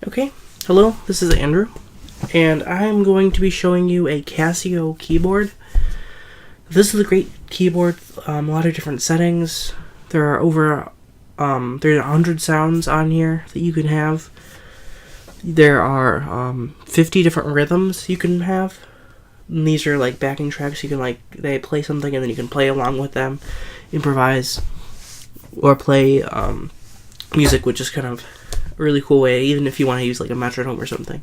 Okay, hello, this is Andrew, and I'm going to be showing you a Casio keyboard. This is a great keyboard, a lot of different settings. There are over, there's 100 sounds on here that you can have. There are 50 different rhythms you can have. And these are like backing tracks. You can they play something and then you can play along with them, improvise, or play music, which is kind of a really cool way, even if you want to use like a metronome or something.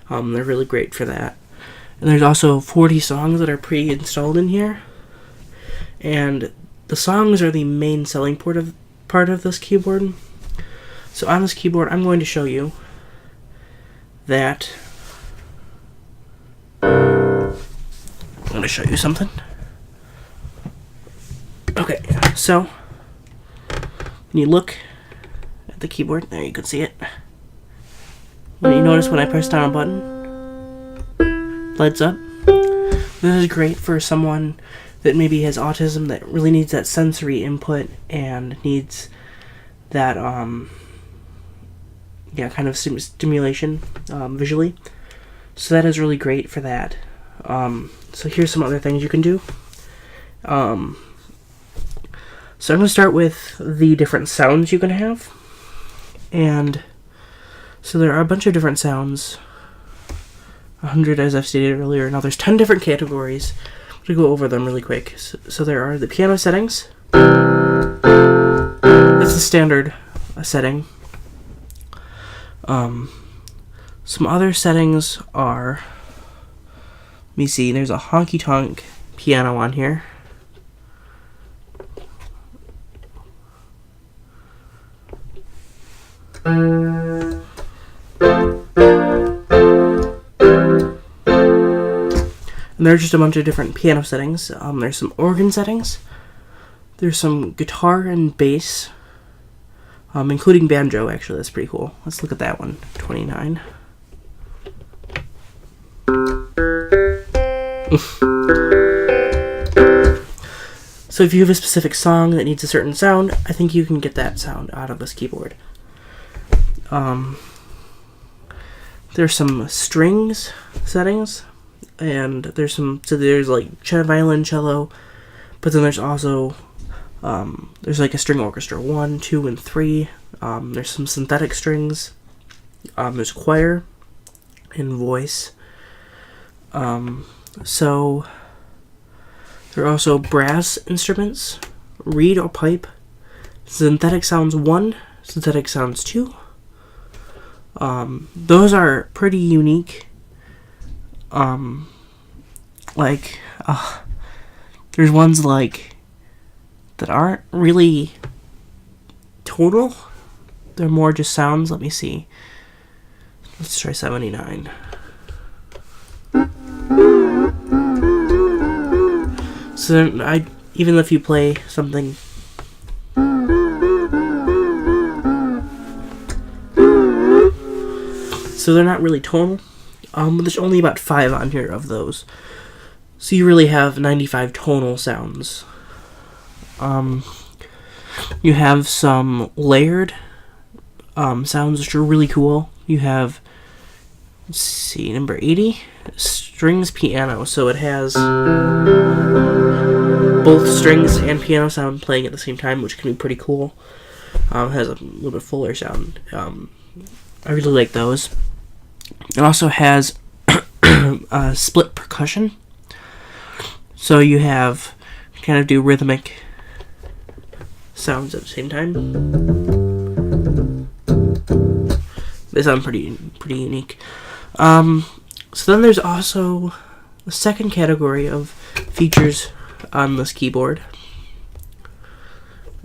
They're really great for that. And there's also 40 songs that are pre-installed in here. And the songs are the main selling part of this keyboard. So on this keyboard, I'm going to show you that I'm going to show you something. Okay, so when you look at the keyboard, there you can see it. When you notice when I press down a button, it lights up. This is great for someone that maybe has autism that really needs that sensory input and needs that kind of stimulation visually. So that is really great for that. So here's some other things you can do. So I'm going to start with the different sounds you can have. And so there are a bunch of different sounds. 100 as I've stated earlier. Now there's 10 different categories. I'm going to go over them really quick. So there are the piano settings. That's the standard setting. Some other settings are, let me see, there's a honky-tonk piano on here. And there's just a bunch of different piano settings. There's some organ settings. There's some guitar and bass, including banjo, actually. That's pretty cool. Let's look at that one, 29. So if you have a specific song that needs a certain sound, I think you can get that sound out of this keyboard. There's some strings settings, and there's like violin, cello, but then there's also there's like a string orchestra 1, 2, and 3. There's some synthetic strings. There's choir and voice. So there are also brass instruments, reed or pipe, synthetic sounds 1, synthetic sounds 2. Those are pretty unique. There's ones that aren't really tonal. They're more just sounds. Let me see. Let's try 79. So then even if you play something, so they're not really tonal. There's only about 5 on here of those. So you really have 95 tonal sounds. You have some layered sounds which are really cool. You have, let's see, number 80, strings piano. So it has both strings and piano sound playing at the same time, which can be pretty cool. It has a little bit fuller sound. I really like those. It also has split percussion. So you kind of do rhythmic sounds at the same time. They sound pretty unique. So then there's also the second category of features on this keyboard.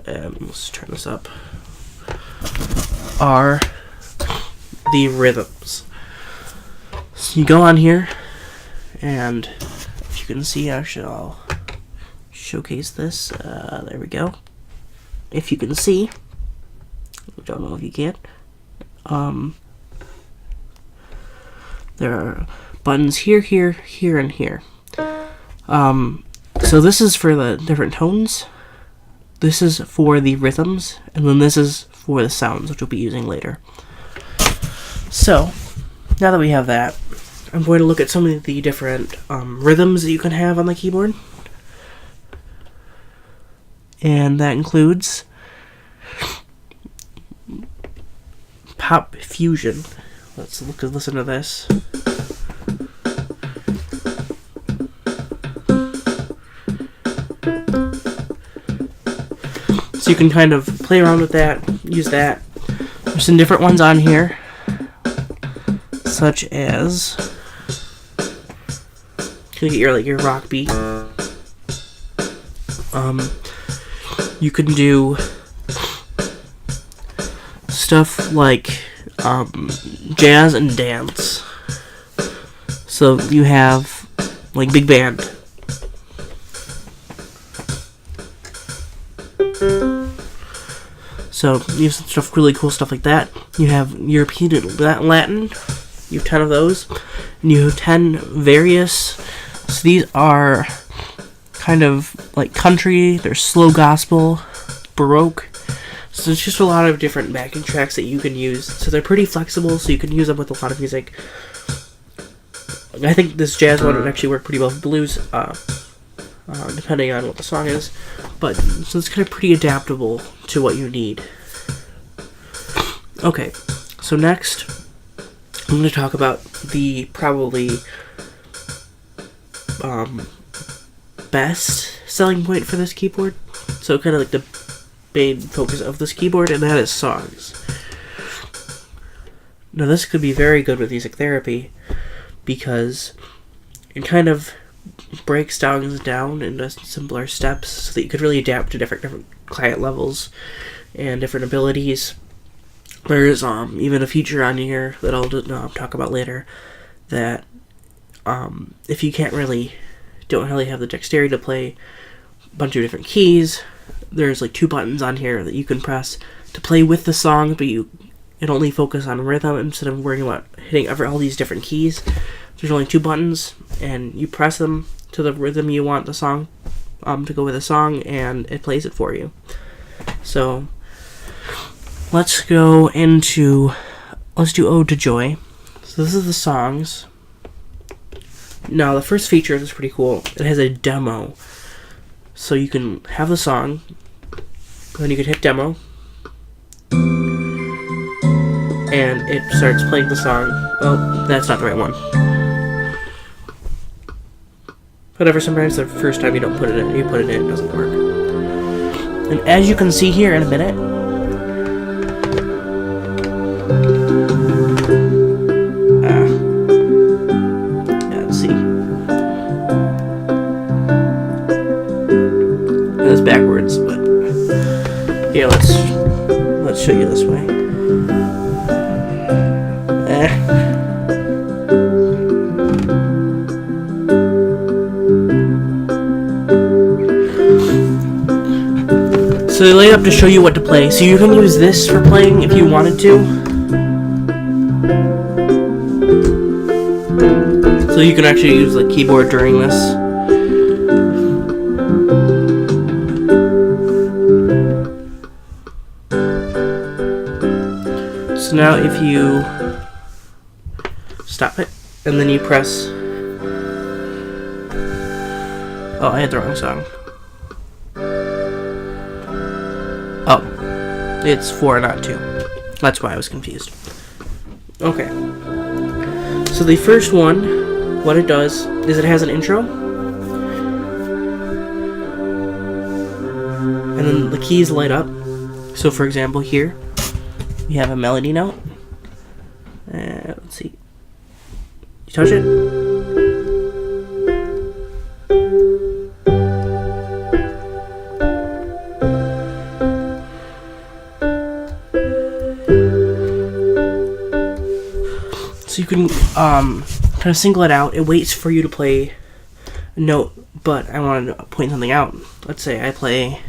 Let's turn this up. Are the rhythms. So you go on here, and if you can see, actually I'll showcase this. There we go. If you can see, I don't know if you can. There are buttons here, here, here, and here. So this is for the different tones. This is for the rhythms, and then this is for the sounds, which we'll be using later. So, now that we have that, I'm going to look at some of the different rhythms that you can have on the keyboard. And that includes pop fusion. Let's listen to this. So you can kind of play around with that, use that. There's some different ones on here, such as you can get your rock beat. You can do stuff like jazz and dance. So you have like big band. So you have some stuff, really cool stuff like that. You have European and Latin. You have 10 of those. And you have 10 various. So these are kind of like country. There's slow gospel, Baroque. So it's just a lot of different backing tracks that you can use. So they're pretty flexible, so you can use them with a lot of music. I think this jazz one would actually work pretty well with blues, depending on what the song is. But so it's kind of pretty adaptable to what you need. Okay, so next I'm going to talk about the probably best selling point for this keyboard. So kind of like the main focus of this keyboard, and that is songs. Now this could be very good with music therapy because it kind of breaks songs down into simpler steps so that you could really adapt to different client levels and different abilities. There's even a feature on here that I'll talk about later that if you don't really have the dexterity to play a bunch of different keys, there's like 2 buttons on here that you can press to play with the song, but it only focus on rhythm instead of worrying about hitting all these different keys. There's only 2 buttons, and you press them to the rhythm you want the song to go with the song, and it plays it for you. So let's do Ode to Joy. So this is the songs. Now the first feature is pretty cool. It has a demo. So you can have the song, then you can hit demo, and it starts playing the song. Well, that's not the right one. Whatever, sometimes the first time you don't put it in, you put it in, it doesn't work. And as you can see here in a minute, let's see. It's backwards, but yeah, let's show you this way. So they lay it up to show you what to play. So you can use this for playing if you wanted to. So you can actually use the keyboard during this. So now if you stop it, and then you press... Oh, I had the wrong song. Oh, it's 4, not 2. That's why I was confused. Okay. So the first one, what it does is it has an intro. And then the keys light up. So for example here, we have a melody note. Let's see. You touch it. So you can kind of single it out. It waits for you to play a note, but I wanted to point something out. Let's say I play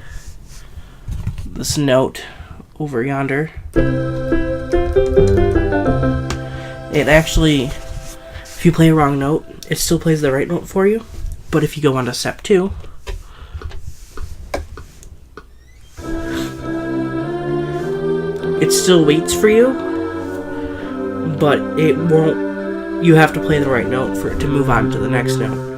this note over yonder. It actually, if you play a wrong note, it still plays the right note for you. But if you go on to step 2, it still waits for you, but it won't. You have to play the right note for it to move on to the next note.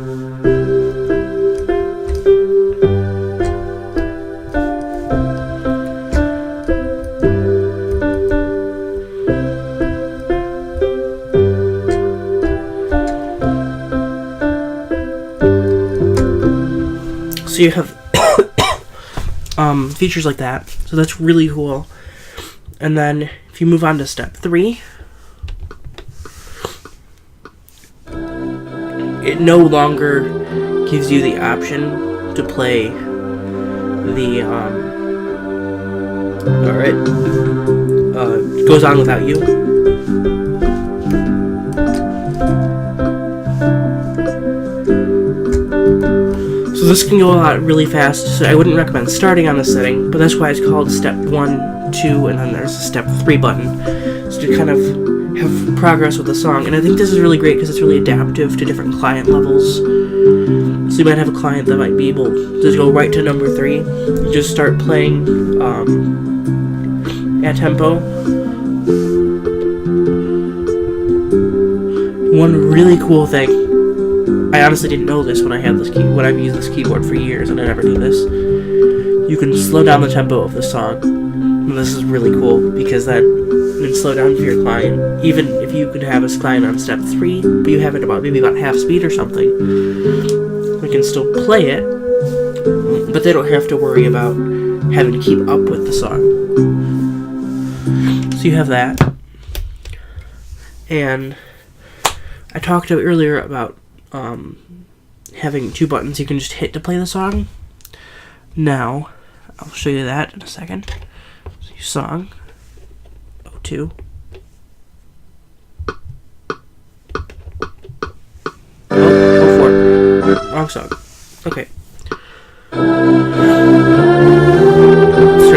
So you have features like that. So that's really cool. And then if you move on to step 3, it no longer gives you the option to play the goes on without you. So this can go a lot really fast, so I wouldn't recommend starting on this setting, but that's why it's called step 1, 2, and then there's a step 3 button, so to kind of have progress with the song. And I think this is really great because it's really adaptive to different client levels. So you might have a client that might be able to just go right to number 3, and just start playing at tempo. One really cool thing, I honestly didn't know this when I've used this keyboard for years, and I never knew this. You can slow down the tempo of the song. And this is really cool because that can slow down for your client. Even if you could have a client on step 3, but you have it maybe about half speed or something, we can still play it, but they don't have to worry about having to keep up with the song. So you have that. And I talked earlier about having 2 buttons you can just hit to play the song. Now, I'll show you that in a second. So song 02. Oh, 04. Wrong song. Okay. Start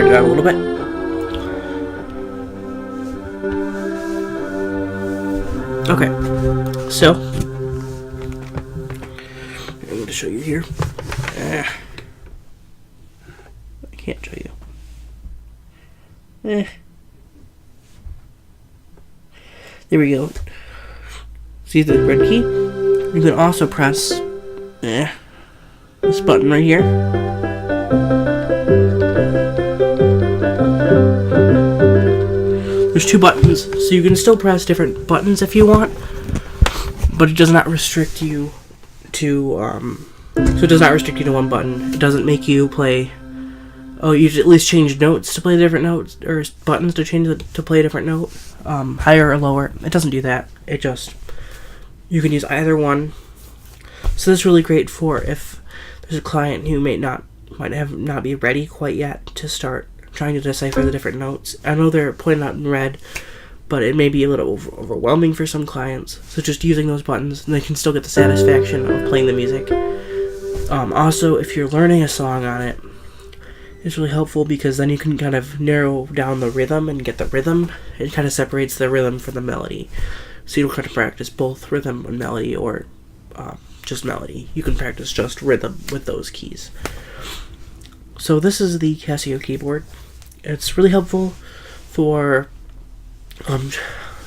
it out a little bit. Okay. So, I'm going to show you here. I can't show you. There we go. See the red key? You can also press this button right here. There's 2 buttons, so you can still press different buttons if you want, but it does not restrict you to so it does not restrict you to one button. It doesn't make you play. Oh, you should at least change notes to play different notes, or buttons to to play a different note, higher or lower. It doesn't do that. It just, you can use either one. So that's really great for if there's a client who might not be ready quite yet to start trying to decipher the different notes. I know they're pointed out in red, but it may be a little overwhelming for some clients. So just using those buttons, and they can still get the satisfaction of playing the music. Also, if you're learning a song on it, it's really helpful because then you can kind of narrow down the rhythm and get the rhythm. It kind of separates the rhythm from the melody. So you don't have to practice both rhythm and melody, or just melody. You can practice just rhythm with those keys. So this is the Casio keyboard. It's really helpful for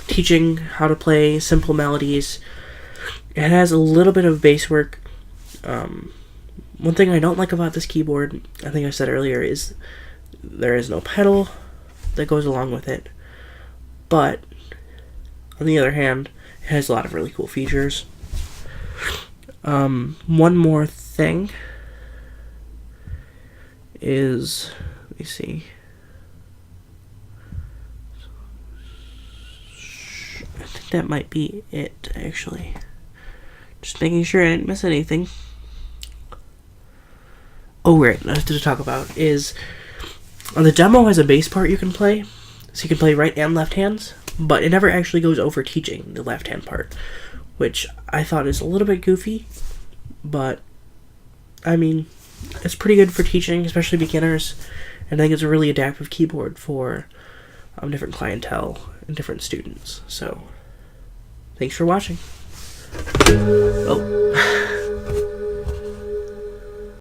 teaching how to play simple melodies. It has a little bit of bass work. One thing I don't like about this keyboard, I think I said earlier, is there is no pedal that goes along with it. But, on the other hand, it has a lot of really cool features. One more thing is, let me see. I think that might be it, actually. Just making sure I didn't miss anything. Oh, right, what I have to talk about is, the demo has a bass part you can play, so you can play right and left hands, but it never actually goes over teaching the left hand part, which I thought is a little bit goofy, but, I mean, it's pretty good for teaching, especially beginners, and I think it's a really adaptive keyboard for different clientele and different students. So, thanks for watching. Oh.